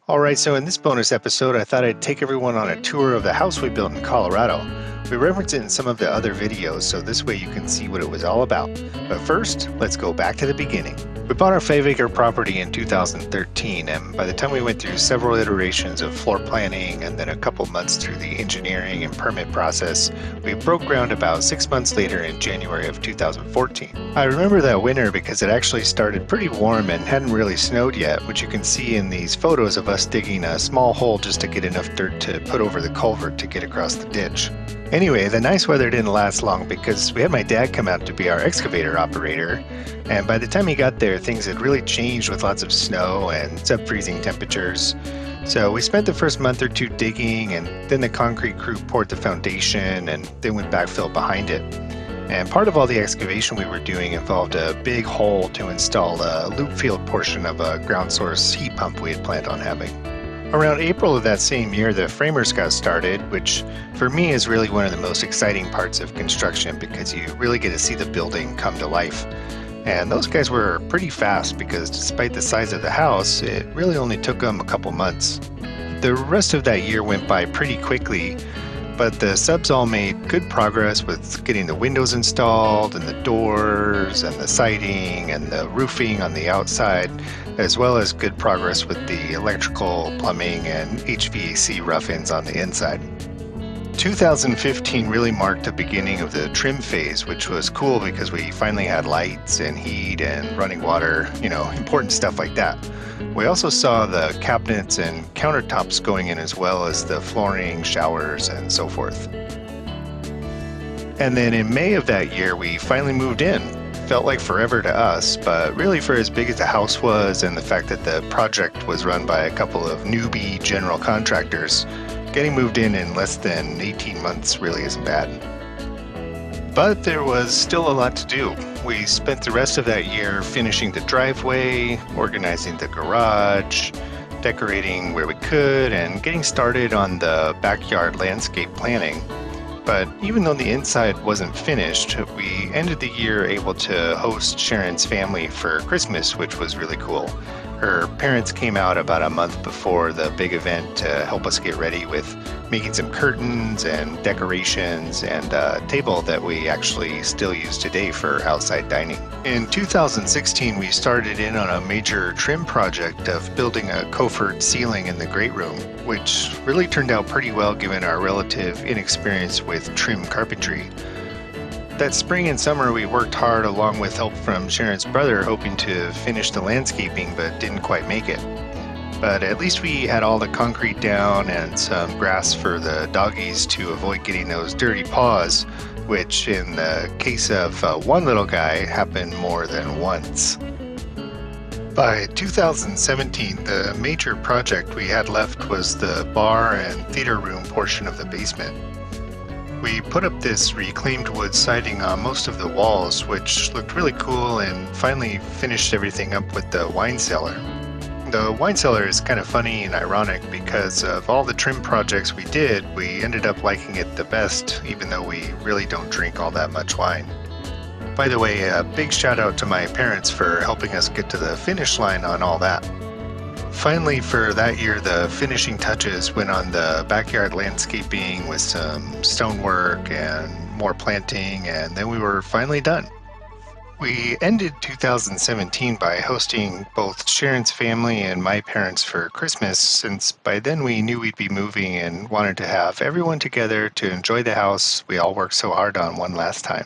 Alright, so in this bonus episode, I thought I'd take everyone on a tour of the house we built in Colorado. We reference it in some of the other videos, so this way you can see what it was all about. But first, let's go back to the beginning. We bought our 5-acre property in 2013, and by the time we went through several iterations of floor planning and then a couple months through the engineering and permit process, we broke ground about 6 months later in January of 2014. I remember that winter because it actually started pretty warm and hadn't really snowed yet, which you can see in these photos of us digging a small hole just to get enough dirt to put over the culvert to get across the ditch. Anyway, the nice weather didn't last long because we had my dad come out to be our excavator operator, and by the time he got there, things had really changed with lots of snow and sub-freezing temperatures. So we spent the first month or two digging, and then the concrete crew poured the foundation and then went backfill behind it. And part of all the excavation we were doing involved a big hole to install a loop field portion of a ground source heat pump we had planned on having. Around April of that same year, the framers got started, which for me is really one of the most exciting parts of construction because you really get to see the building come to life. And those guys were pretty fast because despite the size of the house, it really only took them a couple months. The rest of that year went by pretty quickly, but the subs all made good progress with getting the windows installed and the doors and the siding and the roofing on the outside, as well as good progress with the electrical, plumbing, and HVAC rough-ins on the inside. 2015 really marked the beginning of the trim phase, which was cool because we finally had lights and heat and running water, important stuff like that. We also saw the cabinets and countertops going in as well as the flooring, showers, and so forth. And then in May of that year, we finally moved in. Felt like forever to us, but really for as big as the house was and the fact that the project was run by a couple of newbie general contractors, getting moved in less than 18 months really isn't bad. But there was still a lot to do. We spent the rest of that year finishing the driveway, organizing the garage, decorating where we could, and getting started on the backyard landscape planning. But even though the inside wasn't finished, we ended the year able to host Sharon's family for Christmas, which was really cool. Her parents came out about a month before the big event to help us get ready with making some curtains and decorations and a table that we actually still use today for outside dining. In 2016, we started in on a major trim project of building a coffered ceiling in the great room, which really turned out pretty well given our relative inexperience with trim carpentry. That spring and summer we worked hard along with help from Sharon's brother, hoping to finish the landscaping but didn't quite make it. But at least we had all the concrete down and some grass for the doggies to avoid getting those dirty paws, which in the case of one little guy happened more than once. By 2017, the major project we had left was the bar and theater room portion of the basement. We put up this reclaimed wood siding on most of the walls, which looked really cool, and finally finished everything up with the wine cellar. The wine cellar is kind of funny and ironic because of all the trim projects we did, we ended up liking it the best, even though we really don't drink all that much wine. By the way, a big shout out to my parents for helping us get to the finish line on all that. Finally, for that year, the finishing touches went on the backyard landscaping with some stonework and more planting, and then we were finally done. We ended 2017 by hosting both Sharon's family and my parents for Christmas, since by then we knew we'd be moving and wanted to have everyone together to enjoy the house we all worked so hard on one last time.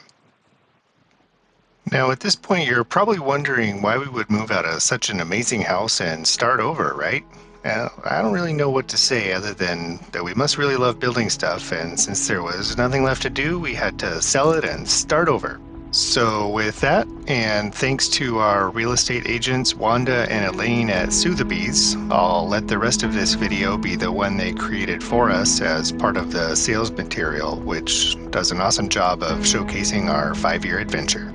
Now, at this point, you're probably wondering why we would move out of such an amazing house and start over, right? I don't really know what to say other than that we must really love building stuff, and since there was nothing left to do, we had to sell it and start over. So with that, and thanks to our real estate agents, Wanda and Elaine at Sotheby's, I'll let the rest of this video be the one they created for us as part of the sales material, which does an awesome job of showcasing our 5-year adventure.